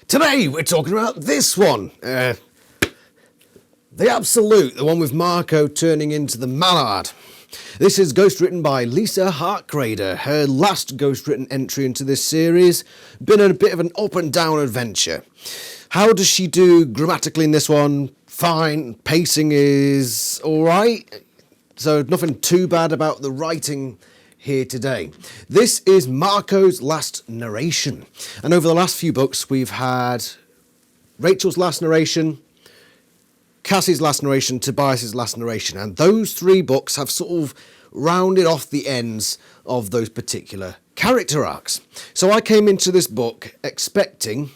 Today we're talking about this one. The Absolute, the one with Marco turning into the Mallard. This is ghostwritten by Lisa Hartgrader, her last ghostwritten entry into this series. Been a bit of an up and down adventure. How does she do grammatically in this one? Fine. Pacing is alright. So nothing too bad about the writing here today. This is Marco's last narration. And over the last few books we've had Rachel's last narration, Cassie's last narration, Tobias's last narration, and those three books have sort of rounded off the ends of those particular character arcs. So I came into this book expecting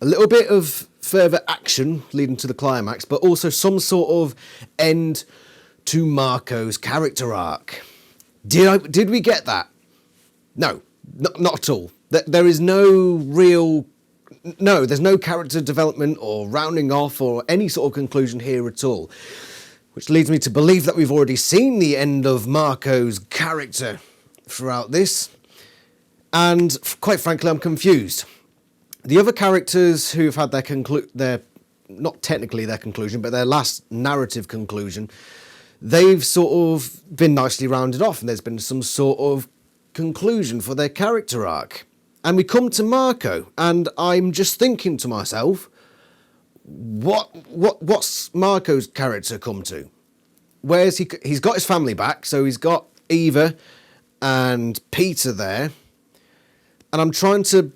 a little bit of further action leading to the climax, but also some sort of end to Marco's character arc. Did we get that? No, not at all. There is there's no character development or rounding off or any sort of conclusion here at all. Which leads me to believe that we've already seen the end of Marco's character throughout this. And quite frankly, I'm confused. The other characters who've had their not technically their conclusion, but their last narrative conclusion, they've sort of been nicely rounded off and there's been some sort of conclusion for their character arc. And we come to Marco, and I'm just thinking to myself, what's Marco's character come to? Where's he? He's got his family back, so he's got Eva and Peter there, and I'm trying to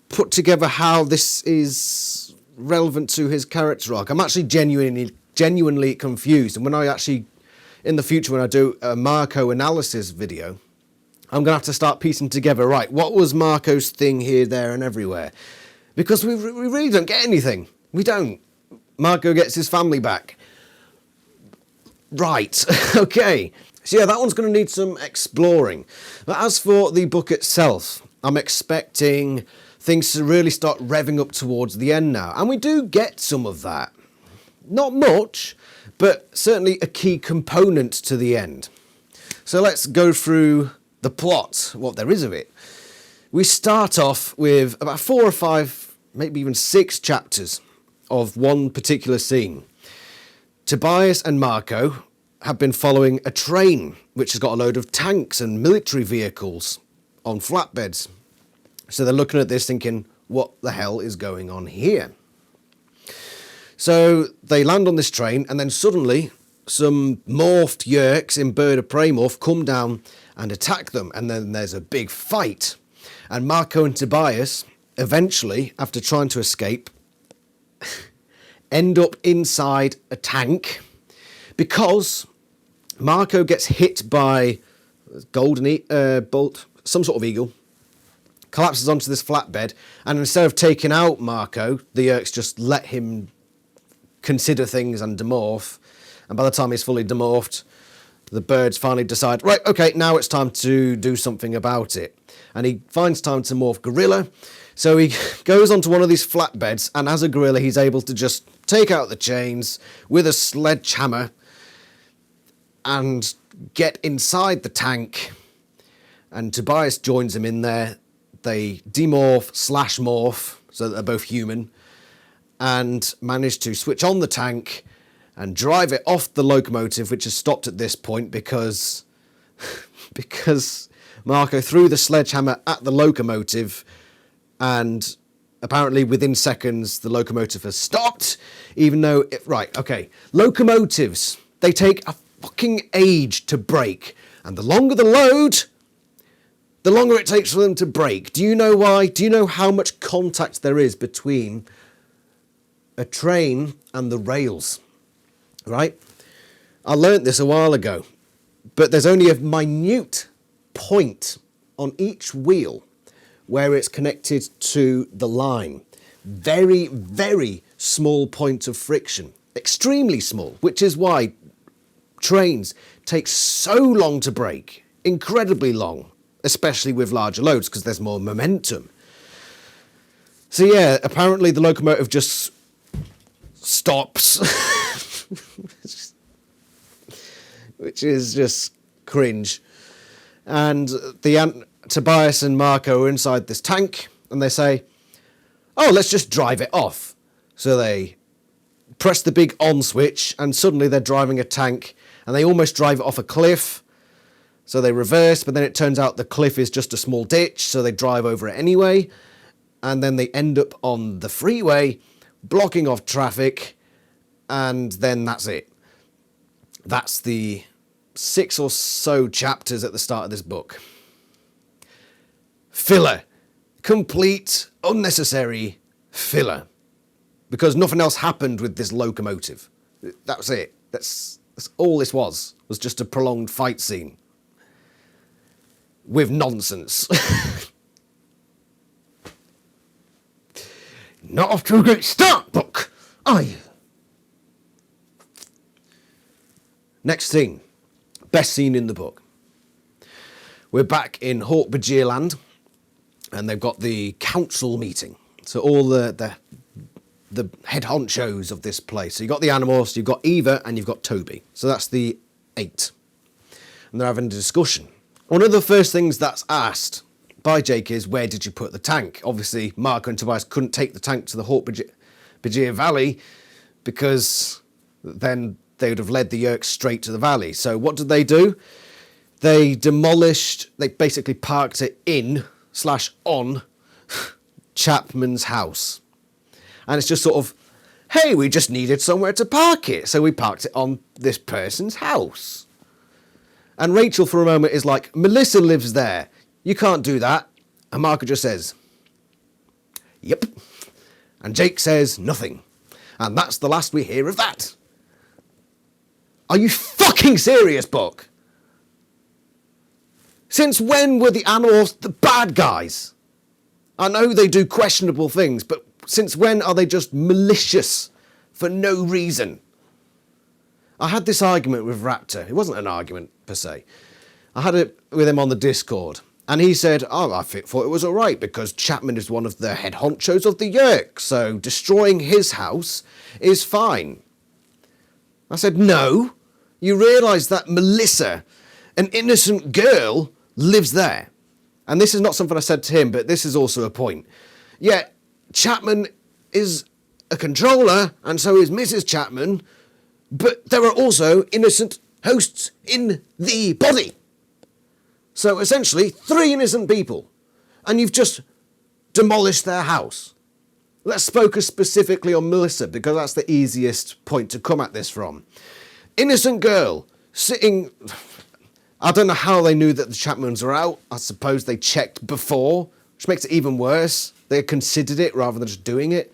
put together how this is relevant to his character arc. I'm actually genuinely confused, and when I actually, in the future, when I do a Marco analysis video, I'm going to have to start piecing together, right, what was Marco's thing here, there and everywhere? Because we really don't get anything. We don't. Marco gets his family back. Right, okay. So yeah, that one's going to need some exploring. But as for the book itself, I'm expecting things to really start revving up towards the end now. And we do get some of that. Not much, but certainly a key component to the end. So let's go through the plot, what there is of it. We start off with about 4 or 5, maybe even 6 chapters of one particular scene. Tobias and Marco have been following a train which has got a load of tanks and military vehicles on flatbeds. So they're looking at this thinking, what the hell is going on here? So they land on this train, and then suddenly some morphed Yerks in Bird of Prey morph come down and attack them, and then there's a big fight. And Marco and Tobias, eventually, after trying to escape, end up inside a tank because Marco gets hit by a bolt, some sort of eagle, collapses onto this flatbed, and instead of taking out Marco, the Yerks just let him consider things and demorph. And by the time he's fully demorphed, the birds finally decide, right, okay, now it's time to do something about it. And he finds time to morph gorilla. So he goes onto one of these flatbeds, and as a gorilla, he's able to just take out the chains with a sledgehammer and get inside the tank. And Tobias joins him in there. They demorph/morph, so that they're both human, and manage to switch on the tank and drive it off the locomotive, which has stopped at this point because Marco threw the sledgehammer at the locomotive, and apparently within seconds the locomotive has stopped, even though locomotives, they take a fucking age to break, and the longer the load, the longer it takes for them to break. Do you know why? Do you know how much contact there is between a train and the rails? Right? I learnt this a while ago, but there's only a minute point on each wheel where it's connected to the line. Very, very small point of friction. Extremely small, which is why trains take so long to break. Incredibly long, especially with larger loads, because there's more momentum. So yeah, apparently the locomotive just stops. Which is just cringe. And Tobias and Marco are inside this tank, and they say, oh, let's just drive it off. So they press the big on switch, and suddenly they're driving a tank, and they almost drive it off a cliff. So they reverse, but then it turns out the cliff is just a small ditch, so they drive over it anyway. And then they end up on the freeway, blocking off traffic, and then that's it. That's the 6 or so chapters at the start of this book. Filler. Complete, unnecessary filler. Because nothing else happened with this locomotive. That was it. That's all this was just a prolonged fight scene. With nonsense. Not off to a great start, book, are you? Next scene. Best scene in the book. We're back in Hawkbajir land, and they've got the council meeting. So all the head honchos of this place. So you've got the Animorphs, you've got Eva, and you've got Toby. So that's the 8. And they're having a discussion. One of the first things that's asked by Jake is, where did you put the tank? Obviously, Marco and Tobias couldn't take the tank to the Hawkbajir Valley because then they would have led the Yerks straight to the valley. So what did they do? They basically parked it in/on Chapman's house. And it's just sort of, hey, we just needed somewhere to park it, so we parked it on this person's house. And Rachel, for a moment, is like, Melissa lives there. You can't do that. And Marco just says, yep. And Jake says nothing. And that's the last we hear of that. Are you fucking serious, book? Since when were the Animorphs the bad guys? I know they do questionable things, but since when are they just malicious for no reason? I had this argument with Raptor. It wasn't an argument, per se. I had it with him on the Discord. And he said, oh, I thought it was all right because Chapman is one of the head honchos of the Yerk, so destroying his house is fine. I said, no. You realise that Melissa, an innocent girl, lives there. And this is not something I said to him, but this is also a point. Yeah, Chapman is a controller, and so is Mrs. Chapman, but there are also innocent hosts in the body. So essentially, 3 innocent people, and you've just demolished their house. Let's focus specifically on Melissa, because that's the easiest point to come at this from. Innocent girl, sitting... I don't know how they knew that the Chapmans were out. I suppose they checked before, which makes it even worse. They considered it rather than just doing it.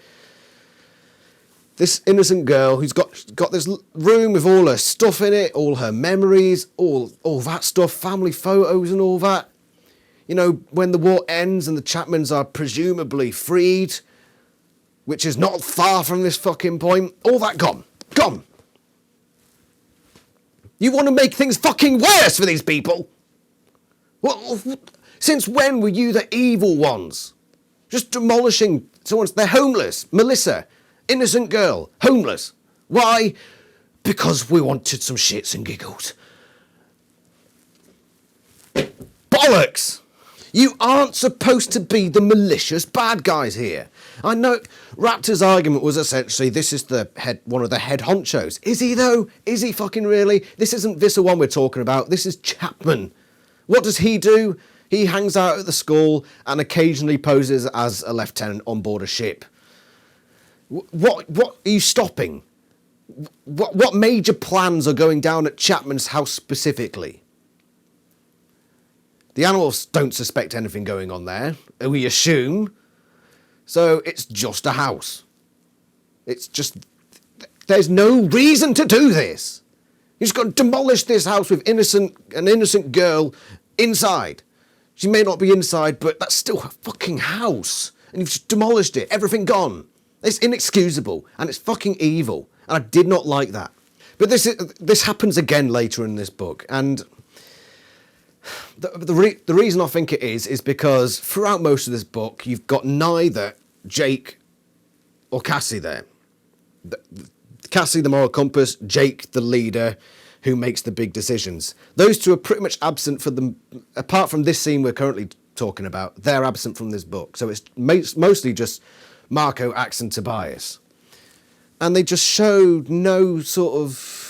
This innocent girl who's got this room with all her stuff in it, all her memories, all that stuff, family photos and all that. You know, when the war ends and the Chapmans are presumably freed, which is not far from this fucking point, all that gone. Gone. You want to make things fucking worse for these people? Since when were you the evil ones? Just demolishing someone's... They're homeless. Melissa, innocent girl, homeless. Why? Because we wanted some shits and giggles. Bollocks! You aren't supposed to be the malicious bad guys here. I know Raptor's argument was essentially this is one of the head honchos. Is he though? Is he fucking really? This isn't Visser 1 we're talking about. This is Chapman. What does he do? He hangs out at the school and occasionally poses as a lieutenant on board a ship. What are you stopping? What major plans are going down at Chapman's house specifically? The Animorphs don't suspect anything going on there, we assume. So it's just a house. It's just... There's no reason to do this. You just got to demolish this house with an innocent girl inside. She may not be inside, but that's still her fucking house. And you've just demolished it. Everything gone. It's inexcusable. And it's fucking evil. And I did not like that. But this happens again later in this book. And... The reason I think it is because throughout most of this book, you've got neither Jake or Cassie there. Cassie, the moral compass, Jake, the leader, who makes the big decisions. Those two are pretty much absent for them, apart from this scene we're currently talking about, they're absent from this book. So it's mostly just Marco, Axe and Tobias. And they just show no sort of...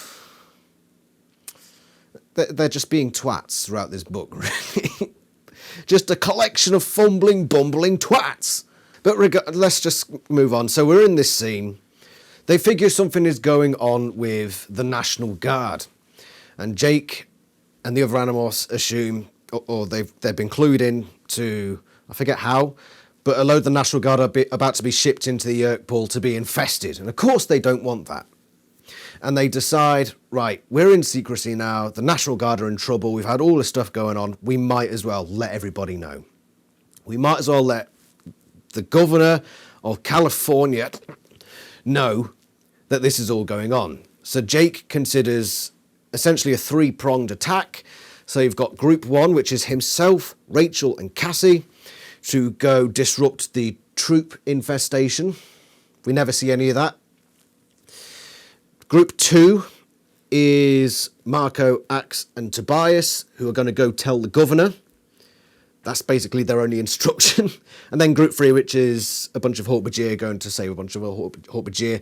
They're just being twats throughout this book, really. Just a collection of fumbling, bumbling twats. But let's just move on. So we're in this scene. They figure something is going on with the National Guard. And Jake and the other Animorphs assume, or they've been clued in to, I forget how, but a load of the National Guard are about to be shipped into the Yerk pool to be infested. And of course they don't want that. And they decide, right, we're in secrecy now, the National Guard are in trouble, we've had all this stuff going on, we might as well let everybody know. We might as well let the governor of California know that this is all going on. So Jake considers essentially a three-pronged attack. So you've got Group 1, which is himself, Rachel and Cassie, to go disrupt the troop infestation. We never see any of that. Group 2 is Marco, Axe and Tobias, who are going to go tell the governor. That's basically their only instruction. And then Group 3, which is a bunch of Hork-Bajir going to save a bunch of Hork-Bajir.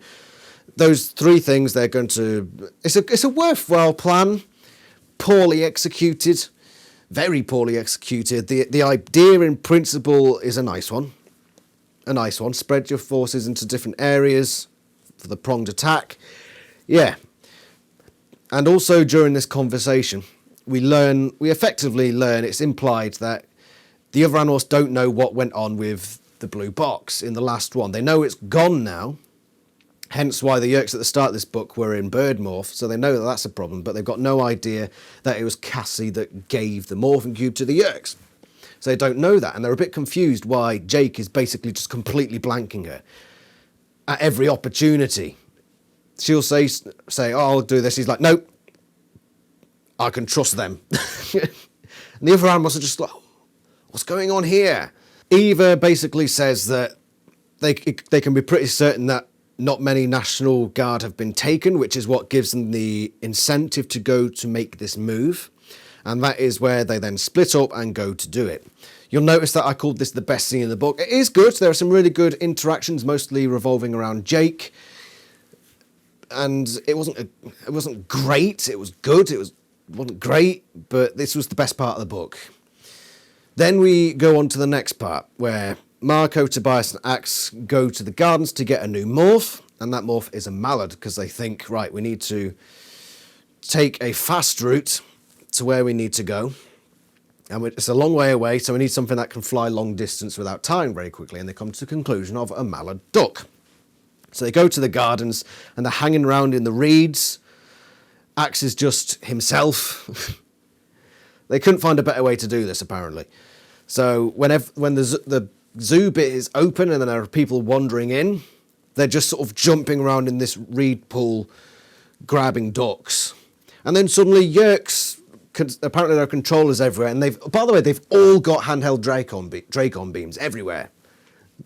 Those three things, they're going to... It's a worthwhile plan. Poorly executed. Very poorly executed. The idea in principle is a nice one. A nice one. Spread your forces into different areas for the pronged attack. Yeah. And also during this conversation, we effectively learn, it's implied that the other Animorphs don't know what went on with the blue box in the last one. They know it's gone now, hence why the Yerks at the start of this book were in bird morph, so they know that that's a problem, but they've got no idea that it was Cassie that gave the morphing cube to the Yerks. So they don't know that, and they're a bit confused why Jake is basically just completely blanking her at every opportunity. She'll say, oh, I'll do this. He's like, nope, I can trust them. And the other Animorphs are just like, what's going on here? Eva basically says that they can be pretty certain that not many National Guard have been taken, which is what gives them the incentive to go to make this move. And that is where they then split up and go to do it. You'll notice that I called this the best scene in the book. It is good. There are some really good interactions, mostly revolving around Jake. And it wasn't great. It was good. It wasn't great, but this was the best part of the book. Then we go on to the next part, where Marco, Tobias and Axe go to the gardens to get a new morph, and that morph is a mallard, because they think, right, we need to take a fast route to where we need to go. And it's a long way away, so we need something that can fly long distance without tiring very quickly, and they come to the conclusion of a mallard duck. So they go to the gardens, and they're hanging around in the reeds. Axe is just himself. They couldn't find a better way to do this, apparently. So when the zoo bit is open and then there are people wandering in, they're just sort of jumping around in this reed pool, grabbing ducks. And then suddenly Yerks, apparently there are controllers everywhere, and they've all got handheld Dracon beams everywhere.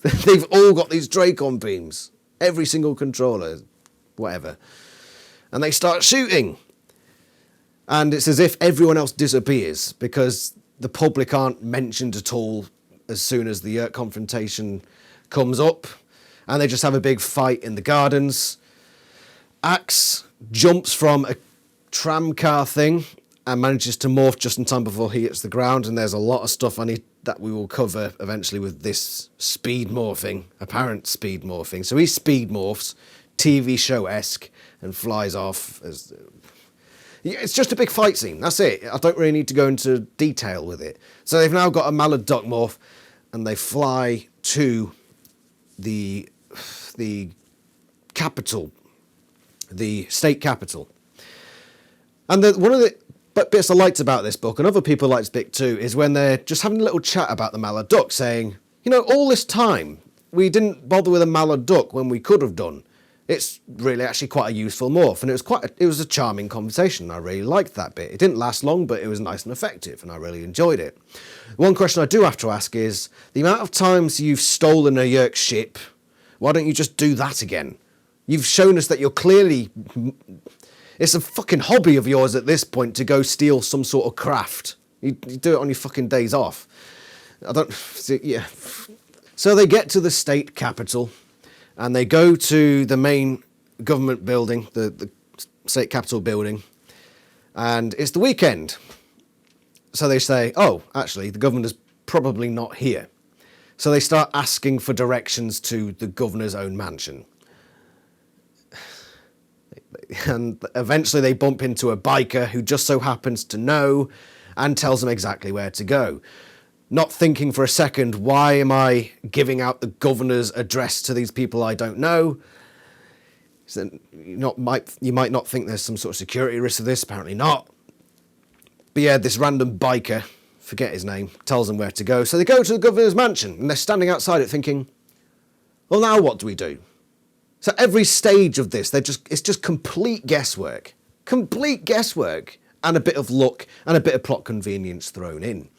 They've all got these Dracon beams. Every single controller, whatever. And they start shooting. And it's as if everyone else disappears, because the public aren't mentioned at all as soon as the Yerk confrontation comes up. And they just have a big fight in the gardens. Axe jumps from a tram car thing and manages to morph just in time before he hits the ground. And there's a lot of stuff that we will cover eventually with this speed morphing, apparent speed morphing. So he speed morphs, TV show-esque, and flies off. It's just a big fight scene, that's it. I don't really need to go into detail with it. So they've now got a mallard duck morph, and they fly to the capital, the state capital. And one of the bits I liked about this book, and other people liked this bit too, is when they're just having a little chat about the mallard duck, saying, all this time, we didn't bother with a mallard duck when we could have done. It's really actually quite a useful morph, and it was a charming conversation. I really liked that bit. It didn't last long, but it was nice and effective, and I really enjoyed it. One question I do have to ask is, the amount of times you've stolen a Yerk ship, why don't you just do that again? You've shown us that you're clearly... It's a fucking hobby of yours at this point to go steal some sort of craft. You do it on your fucking days off. Yeah. So they get to the state capital, And they go to the main government building, the state capitol building, and it's the weekend. So they say, oh, actually, the governor's probably not here. So they start asking for directions to the governor's own mansion. And eventually they bump into a biker who just so happens to know and tells them exactly where to go. Not thinking for a second, why am I giving out the governor's address to these people I don't know? So you might not think there's some sort of security risk of this, apparently not. But yeah, this random biker, forget his name, tells them where to go. So they go to the governor's mansion, and they're standing outside it thinking, well, now what do we do? So every stage of this, it's just complete guesswork. Complete guesswork, and a bit of luck, and a bit of plot convenience thrown in.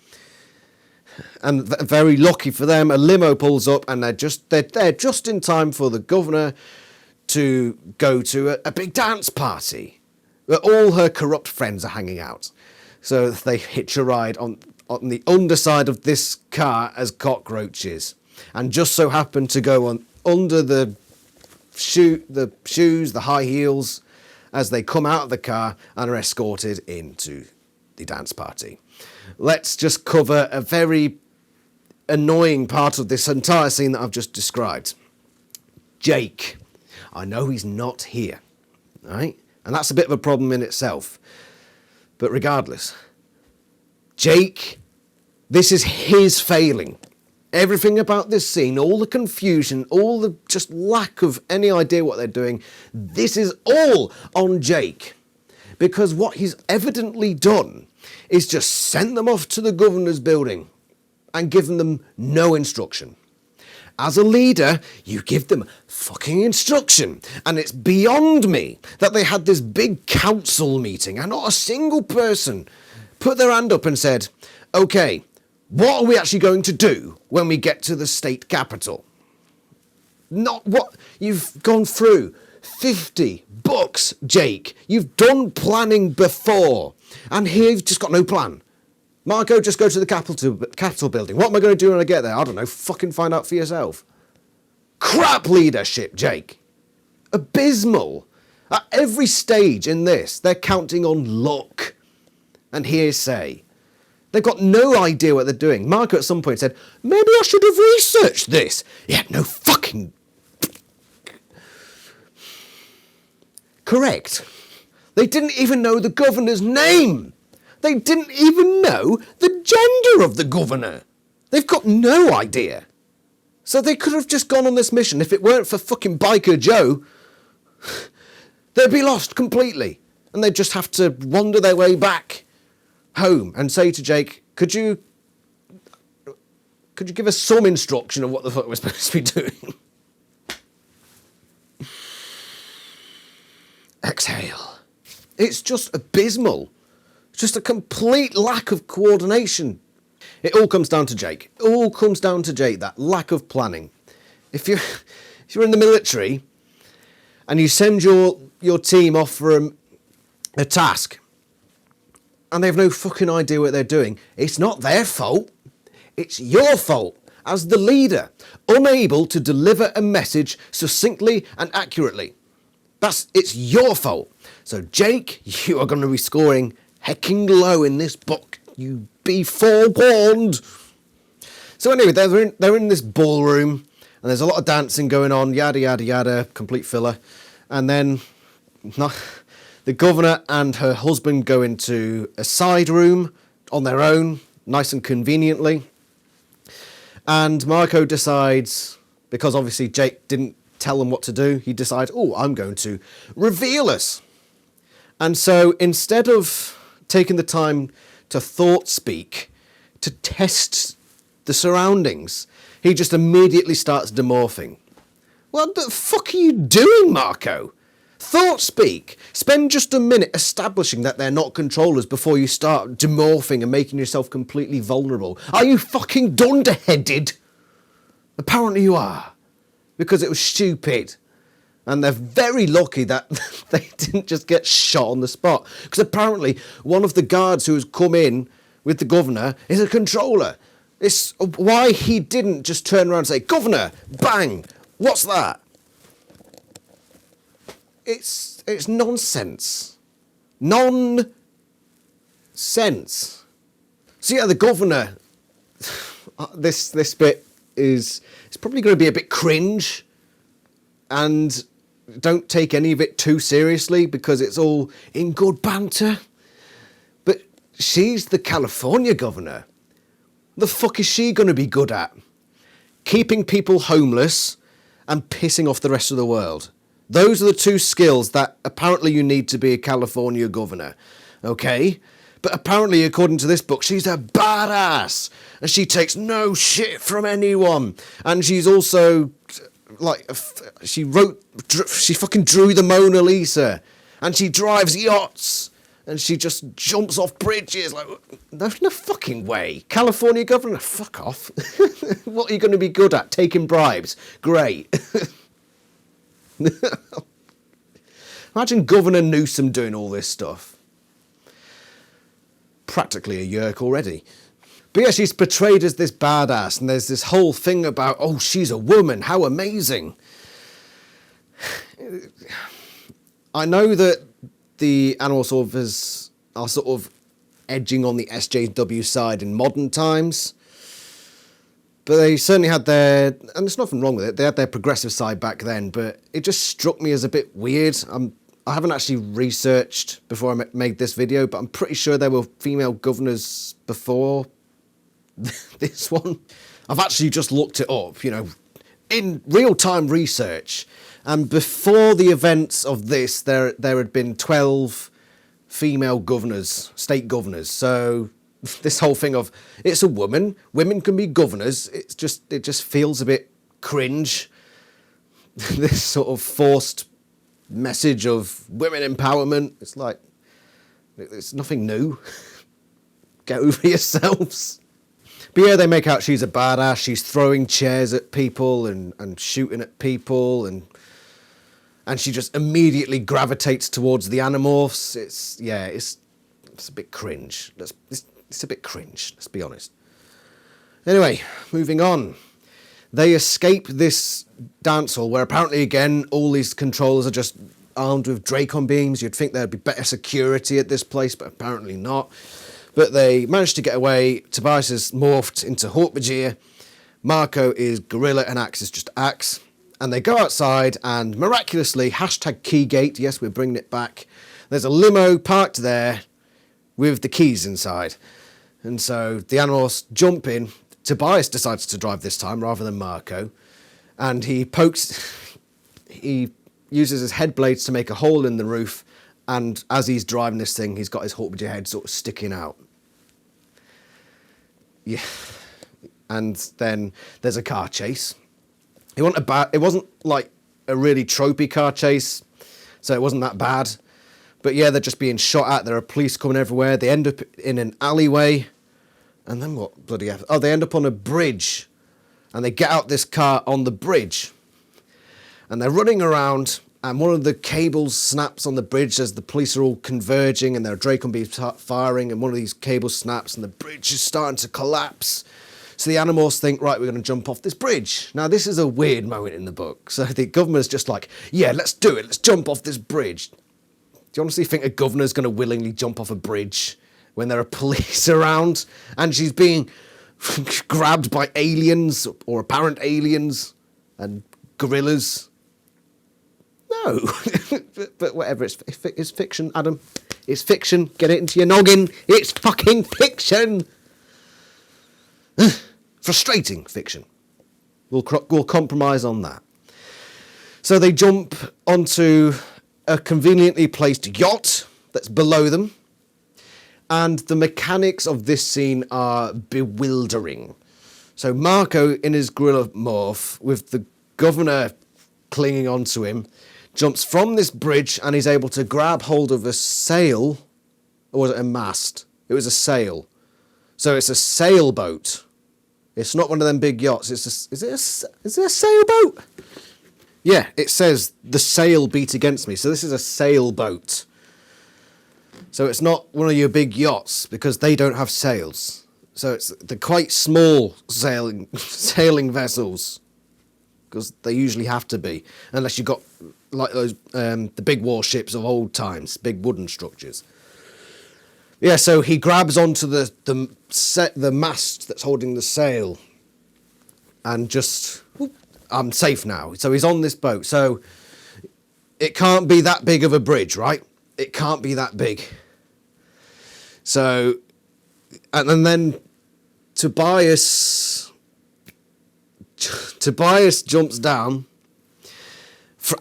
And very lucky for them, a limo pulls up, and they're just in time for the governor to go to a big dance party where all her corrupt friends are hanging out. So they hitch a ride on the underside of this car as cockroaches, and just so happen to go on under the shoes, the high heels, as they come out of the car and are escorted into the dance party. Let's just cover a very annoying part of this entire scene that I've just described. Jake. I know he's not here, right? And that's a bit of a problem in itself. But regardless, Jake, this is his failing. Everything about this scene, all the confusion, all the just lack of any idea what they're doing, this is all on Jake. Because what he's evidently done is just sent them off to the governor's building and given them no instruction. As a leader, you give them fucking instruction. And it's beyond me that they had this big council meeting and not a single person put their hand up and said, okay, what are we actually going to do when we get to the state capital? Not what you've gone through 50 books, Jake. You've done planning before. And here you've just got no plan. Marco, just go to the Capitol building. What am I going to do when I get there? I don't know. Fucking find out for yourself. Crap leadership, Jake. Abysmal. At every stage in this, they're counting on luck and hearsay. They've got no idea what they're doing. Marco at some point said, maybe I should have researched this. Yeah, no fucking... Correct. They didn't even know the governor's name. They didn't even know the gender of the governor. They've got no idea. So they could have just gone on this mission. If it weren't for fucking Biker Joe, they'd be lost completely. And they'd just have to wander their way back home and say to Jake, could you give us some instruction of what the fuck we're supposed to be doing? Exhale. It's just abysmal. Just a complete lack of coordination. It all comes down to Jake. It all comes down to Jake, that lack of planning. If you're in the military and you send your team off for a task and they have no fucking idea what they're doing, it's not their fault. It's your fault as the leader, unable to deliver a message succinctly and accurately. It's your fault. So Jake, you are going to be scoring hecking low in this book. You be forewarned. So anyway, they're in this ballroom, and there's a lot of dancing going on, yada, yada, yada, complete filler. And then the governor and her husband go into a side room on their own, nice and conveniently. And Marco decides, because obviously Jake didn't tell them what to do, he decides, I'm going to reveal us. And so instead of taking the time to thought speak, to test the surroundings, he just immediately starts demorphing. What the fuck are you doing, Marco? Thought speak. Spend just a minute establishing that they're not controllers before you start demorphing and making yourself completely vulnerable. Are you fucking dunderheaded? Apparently you are. Because it was stupid. And they're very lucky that they didn't just get shot on the spot. Because apparently one of the guards who has come in with the governor is a controller. It's why he didn't just turn around and say, Governor, bang, what's that? it's nonsense. Nonsense. So yeah, the governor, this bit is it's probably going to be a bit cringe, and don't take any of it too seriously because it's all in good banter. But she's the California governor. The fuck is she going to be good at? Keeping people homeless and pissing off the rest of the world. Those are the two skills that apparently you need to be a California governor. Okay? But apparently, according to this book, she's a badass. And she takes no shit from anyone. And she's also, like, she fucking drew the Mona Lisa. And she drives yachts. And she just jumps off bridges. Like, there's no fucking way. California governor, fuck off. What are you going to be good at? Taking bribes. Great. Imagine Governor Newsom doing all this stuff. Practically a yerk already. But yeah, she's portrayed as this badass, and there's this whole thing about, oh, she's a woman, how amazing. I know that the Animorphs authors are sort of edging on the SJW side in modern times, but they certainly had their, and there's nothing wrong with it, they had their progressive side back then, but it just struck me as a bit weird. I haven't actually researched before I made this video, but I'm pretty sure there were female governors before this one. I've actually just looked it up, in real-time research. And before the events of this, there had been 12 female governors, state governors. So this whole thing of, it's a woman, women can be governors, it just feels a bit cringe. This sort of forced message of women empowerment. It's like, it's nothing new. Get over yourselves. But yeah, they make out she's a badass. She's throwing chairs at people and shooting at people, and she just immediately gravitates towards the Animorphs. It's a bit cringe. It's a bit cringe, let's be honest. Anyway, moving on. They escape this dance hall where apparently, again, all these controllers are just armed with Dracon beams. You'd think there'd be better security at this place, but apparently not. But they managed to get away. Tobias is morphed into Hawkbajir. Marco is Gorilla and Axe is just Axe. And they go outside and miraculously, #Keygate, yes, we're bringing it back. There's a limo parked there with the keys inside. And so the Animorphs jump in. Tobias decides to drive this time rather than Marco, and he uses his head blades to make a hole in the roof, and as he's driving this thing, he's got his Hawkbajir head sort of sticking out. Yeah, and then there's a car chase. It wasn't like a really tropey car chase, so it wasn't that bad. But yeah, they're just being shot at. There are police coming everywhere. They end up in an alleyway. And then what bloody hell? Oh, they end up on a bridge. And they get out this car on the bridge. And they're running around, and one of the cables snaps on the bridge as the police are all converging, and there are Dracon beams firing, and one of these cables snaps, and the bridge is starting to collapse. So the Animorphs think, right, we're going to jump off this bridge. Now, this is a weird moment in the book. So the governor's just like, yeah, let's do it. Let's jump off this bridge. Do you honestly think a governor's going to willingly jump off a bridge when there are police around and she's being grabbed by aliens or apparent aliens and gorillas? No. but whatever, it's fiction, Adam. It's fiction. Get it into your noggin. It's fucking fiction. Frustrating fiction. We'll compromise on that. So they jump onto a conveniently placed yacht that's below them. And the mechanics of this scene are bewildering. So Marco, in his gorilla morph, with the governor clinging onto him, jumps from this bridge and is able to grab hold of a sail. Or was it a mast? It was a sail. So it's a sailboat. It's not one of them big yachts. Is it a sailboat? Yeah, it says the sail beat against me. So this is a sailboat. So it's not one of your big yachts because they don't have sails. So it's the quite small sailing vessels. because they usually have to be, unless you've got like those the big warships of old times, big wooden structures. Yeah, so he grabs onto the mast that's holding the sail, and just, I'm safe now. So he's on this boat. So it can't be that big of a bridge, right? It can't be that big. So, and then Tobias jumps down.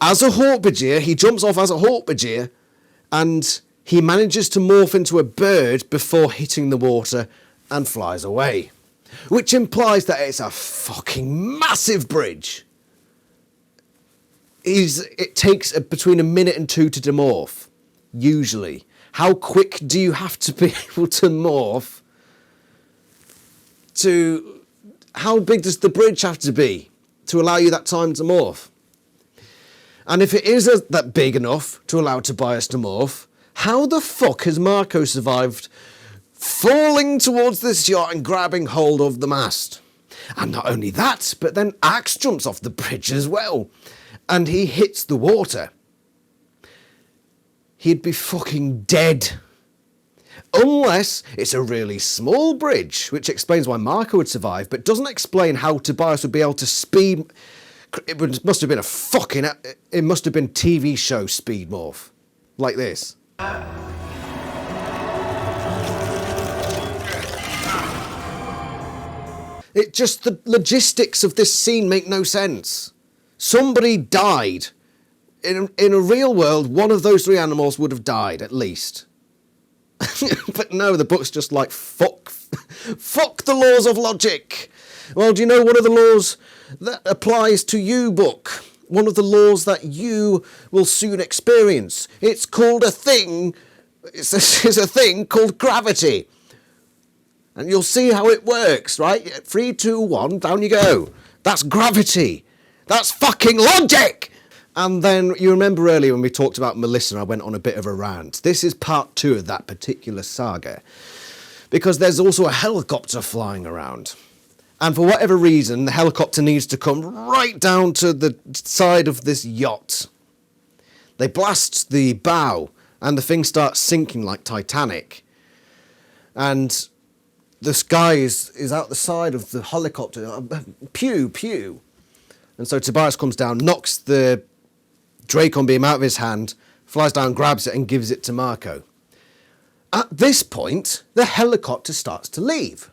As a Hawkbudgear, he jumps off as a Hawkbudgear, and he manages to morph into a bird before hitting the water and flies away. Which implies that it's a fucking massive bridge. It takes between a minute and 2 to demorph, usually. How quick do you have to be able to morph to... How big does the bridge have to be to allow you that time to morph? And if it is that big enough to allow Tobias to morph, how the fuck has Marco survived falling towards this yacht and grabbing hold of the mast? And not only that, but then Axe jumps off the bridge as well, and he hits the water. He'd be fucking dead. Unless it's a really small bridge, which explains why Marco would survive, but doesn't explain how Tobias would be able to speed... It must have been it must have been TV show speed morph. Like this. The logistics of this scene make no sense. Somebody died. In a real world, one of those 3 animals would have died, at least. But no, the book's just like, fuck the laws of logic. Well, do you know one of the laws that applies to you, book? One of the laws that you will soon experience. It's called a thing. It's a thing called gravity. And you'll see how it works, right? 3, 2, 1, down you go. That's gravity. That's fucking logic! And then, you remember earlier when we talked about Melissa, I went on a bit of a rant. This is part 2 of that particular saga. Because there's also a helicopter flying around. And for whatever reason, the helicopter needs to come right down to the side of this yacht. They blast the bow, and the thing starts sinking like Titanic. And this guy is out the side of the helicopter. Pew, pew. And so Tobias comes down, knocks the Dracon beam out of his hand, flies down, grabs it, and gives it to Marco. At this point, the helicopter starts to leave.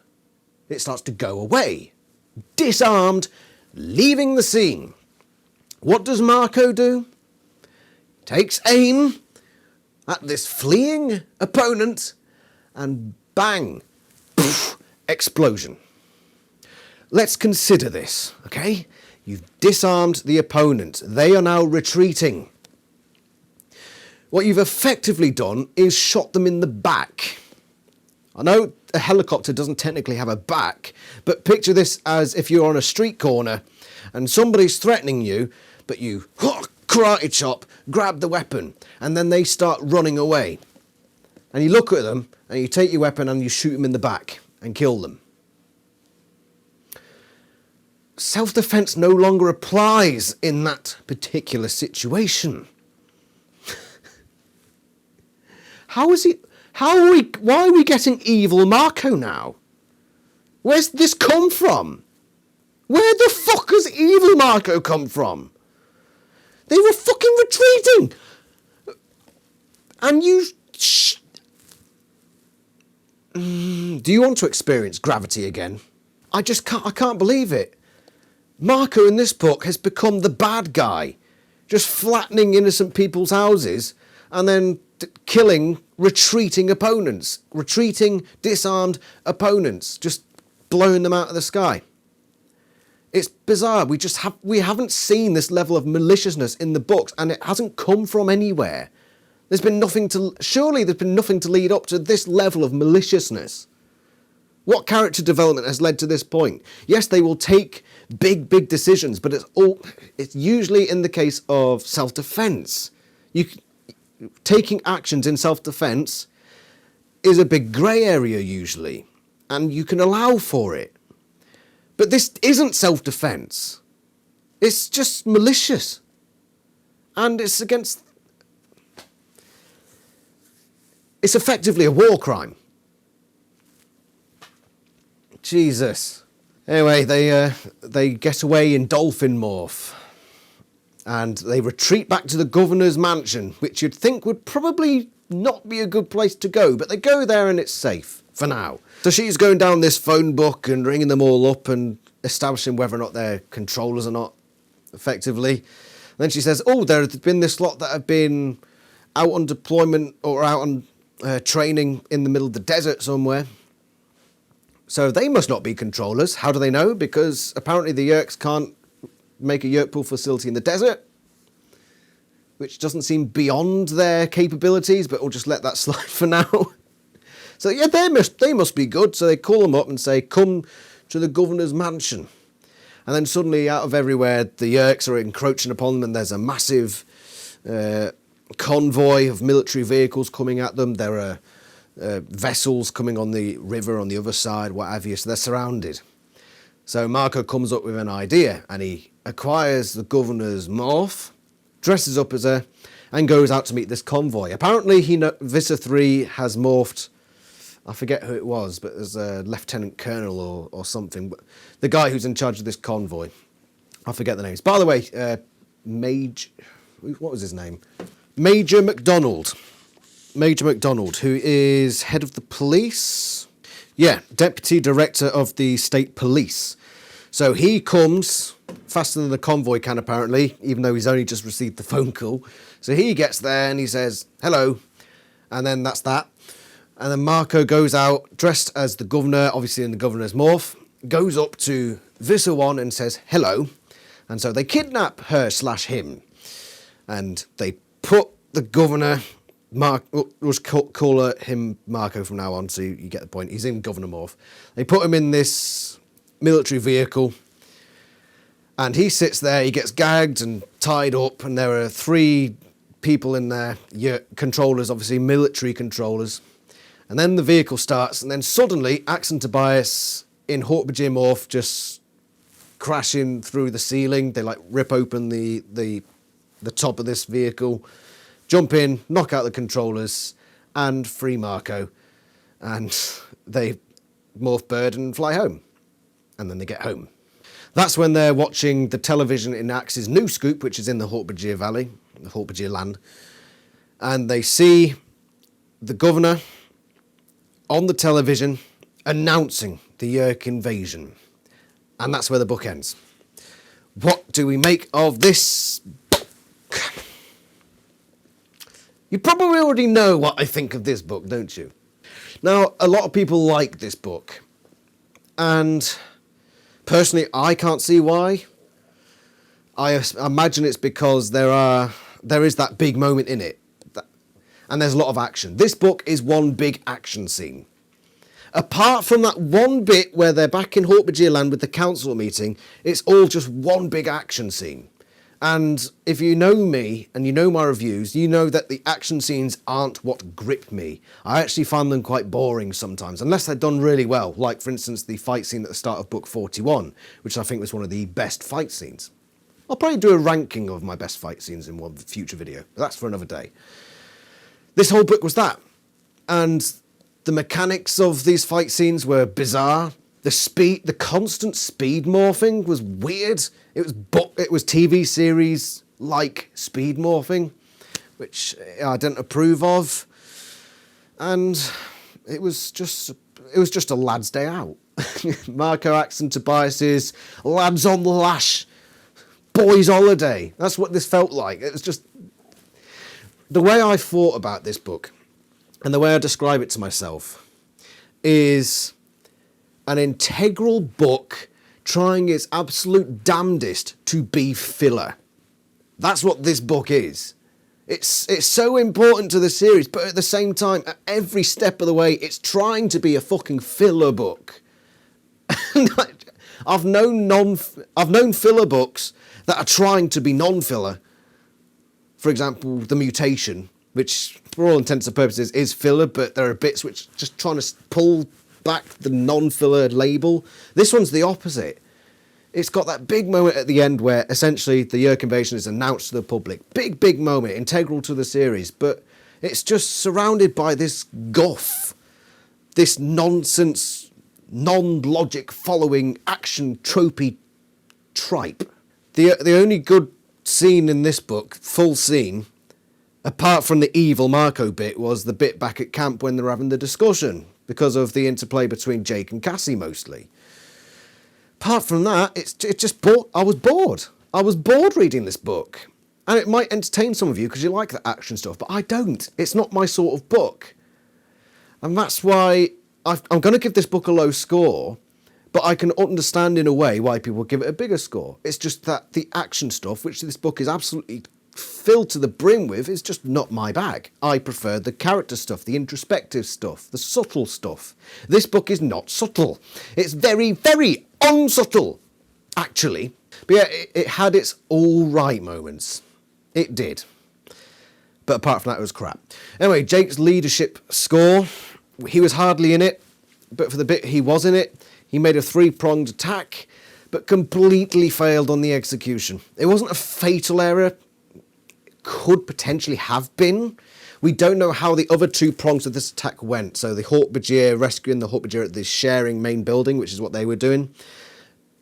It starts to go away. Disarmed, leaving the scene. What does Marco do? Takes aim at this fleeing opponent, and bang, poof, explosion. Let's consider this, okay? You've disarmed the opponent. They are now retreating. What you've effectively done is shot them in the back. I know a helicopter doesn't technically have a back, but picture this as if you're on a street corner and somebody's threatening you, but you karate chop, grab the weapon, and then they start running away. And you look at them, and you take your weapon and you shoot them in the back and kill them. Self-defense no longer applies in that particular situation. Why are we getting evil Marco now? Where's this come from? Where the fuck has evil Marco come from? They were fucking retreating! And you... Do you want to experience gravity again? I can't believe it. Marco in this book has become the bad guy, just flattening innocent people's houses and then killing retreating opponents, disarmed opponents, just blowing them out of the sky. It's bizarre. We haven't seen this level of maliciousness in the books, and it hasn't come from anywhere. Surely there's been nothing to lead up to this level of maliciousness. What character development has led to this point? Yes, they will take big decisions, but it's usually in the case of self-defense. Taking actions in self-defense is a big grey area usually, and you can allow for it. But this isn't self-defense. It's just malicious. And it's effectively a war crime. Jesus. Anyway, they get away in dolphin morph. And they retreat back to the governor's mansion, which you'd think would probably not be a good place to go, but they go there and it's safe, for now. So she's going down this phone book and ringing them all up and establishing whether or not they're controllers or not, effectively. And then she says, oh, there have been this lot that have been out on deployment or out on training in the middle of the desert somewhere. So they must not be controllers. How do they know? Because apparently the Yeerks can't make a Yeerk pool facility in the desert, which doesn't seem beyond their capabilities, but we'll just let that slide for now. So yeah, they must be good. So they call them up and say, come to the governor's mansion. And then suddenly, out of everywhere, the Yeerks are encroaching upon them, and there's a massive convoy of military vehicles coming at them. There are vessels coming on the river on the other side, what have you. So they're surrounded. So Marco comes up with an idea, and he acquires the governor's morph, dresses up as her, and goes out to meet this convoy. Apparently, Visser 3 has morphed, I forget who it was, but there's a lieutenant colonel or something. But the guy who's in charge of this convoy, I forget the names. By the way, what was his name? Major MacDonald. Major MacDonald, who is head of the police. Yeah, Deputy Director of the State Police. So he comes faster than the convoy can, apparently, even though he's only just received the phone call. So he gets there and he says, hello. And then that's that. And then Marco goes out, dressed as the governor, obviously in the governor's morph, goes up to Visser 1 and says, hello. And so they kidnap her/him. And they put the governor, we'll call him Marco from now on, so you get the point. He's in governor morph. They put him in this military vehicle. And he sits there, he gets gagged and tied up, and there are 3 people in there, controllers, obviously military controllers. And then the vehicle starts, and then suddenly Ax and Tobias in Hork-Bajir morph just crashing through the ceiling. They like rip open the top of this vehicle, jump in, knock out the controllers, and free Marco. And they morph bird and fly home. And then they get home. That's when they're watching the television in Ax's new scoop, which is in the Hork-Bajir Valley, the Hork-Bajir land. And they see the governor on the television announcing the Yeerk invasion. And that's where the book ends. What do we make of this book? You probably already know what I think of this book, don't you? Now, a lot of people like this book. And personally, I can't see why. I imagine it's because there is that big moment in it. And there's a lot of action. This book is one big action scene. Apart from that one bit where they're back in Hork-Bajir land with the council meeting, it's all just one big action scene. And if you know me and you know my reviews, you know that the action scenes aren't what grip me. I actually find them quite boring sometimes, unless they're done really well. Like, for instance, the fight scene at the start of book 41, which I think was one of the best fight scenes. I'll probably do a ranking of my best fight scenes in one future video, but that's for another day. This whole book was that. And the mechanics of these fight scenes were bizarre. The constant speed morphing was weird. It was TV series like speed morphing, which I didn't approve of. And it was just a lad's day out. Marco, Ax and Tobias's lads on the lash, boys' holiday. That's what this felt like. It was just the way I thought about this book, and the way I describe it to myself, is an integral book trying its absolute damnedest to be filler. That's what this book is. It's so important to the series, but at the same time, at every step of the way, it's trying to be a fucking filler book. I've known filler books that are trying to be non-filler. For example, The Mutation, which for all intents and purposes is filler, but there are bits which just trying to pull back the non-filler label. This one's the opposite. It's got that big moment at the end where essentially the Yeerk invasion is announced to the public. Big moment, integral to the series, but it's just surrounded by this guff, this nonsense, non-logic following action tropey tripe. The only good scene in this book, full scene, apart from the evil Marco bit, was the bit back at camp when they were having the discussion, because of the interplay between Jake and Cassie mostly. Apart from that, I was bored. I was bored reading this book. And it might entertain some of you because you like the action stuff, but I don't. It's not my sort of book. And that's why I'm going to give this book a low score, but I can understand in a way why people give it a bigger score. It's just that the action stuff, which this book is absolutely filled to the brim with, is just not my bag. I prefer the character stuff, the introspective stuff, the subtle stuff. This book is not subtle. It's very, very unsubtle, actually. But yeah, it had its all right moments. It did. But apart from that, it was crap. Anyway, Jake's leadership score, he was hardly in it, but for the bit he was in it, he made a three-pronged attack, but completely failed on the execution. It wasn't a fatal error. It could potentially have been. We don't know how the other two prongs of this attack went. So the Hawk-Bajir, rescuing the Hawk-Bajir at the sharing main building, which is what they were doing.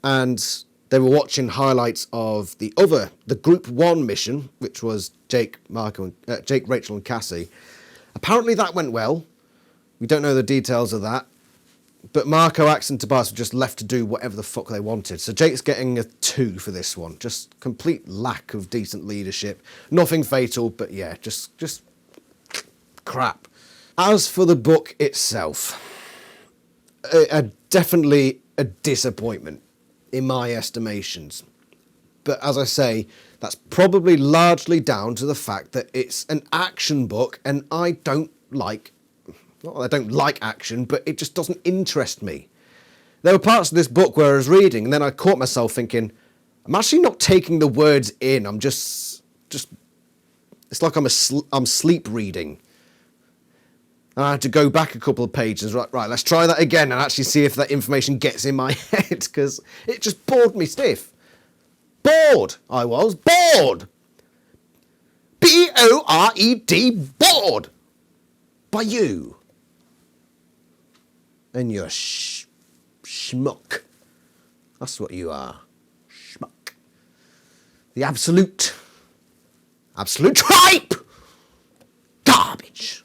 And they were watching highlights of the Group 1 mission, which was Jake, Rachel and Cassie. Apparently that went well. We don't know the details of that. But Marco, Axe and Tobias were just left to do whatever the fuck they wanted. So Jake's getting a 2 for this one. Just complete lack of decent leadership. Nothing fatal, but yeah, just crap. As for the book itself, definitely a disappointment in my estimations. But as I say, that's probably largely down to the fact that it's an action book, and I don't like action, but it just doesn't interest me. There were parts of this book where I was reading, and then I caught myself thinking, I'm actually not taking the words in. I'm just it's like I'm sleep reading. And I had to go back a couple of pages. Right, let's try that again and actually see if that information gets in my head, because it just bored me stiff. Bored, I was. Bored. B-O-R-E-D, bored. By you. And you're schmuck. That's what you are. Schmuck. The absolute tripe. Garbage.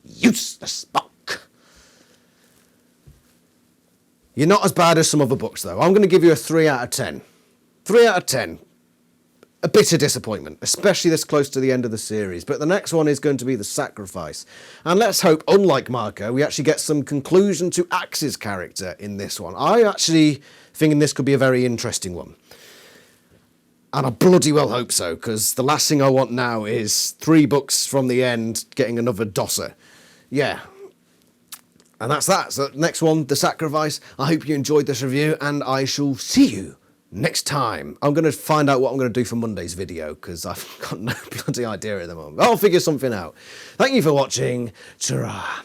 Useless book. You're not as bad as some other books, though. I'm going to give you a 3 out of 10. 3 out of 10. A bitter disappointment, especially this close to the end of the series. But the next one is going to be The Sacrifice. And let's hope, unlike Marco, we actually get some conclusion to Axe's character in this one. I'm actually thinking this could be a very interesting one. And I bloody well hope so, because the last thing I want now is 3 books from the end getting another dosser. Yeah. And that's that. So next one, The Sacrifice. I hope you enjoyed this review, and I shall see you next time. I'm going to find out what I'm going to do for Monday's video, because I've got no bloody idea at the moment. I'll figure something out. Thank you for watching. Ta-ra.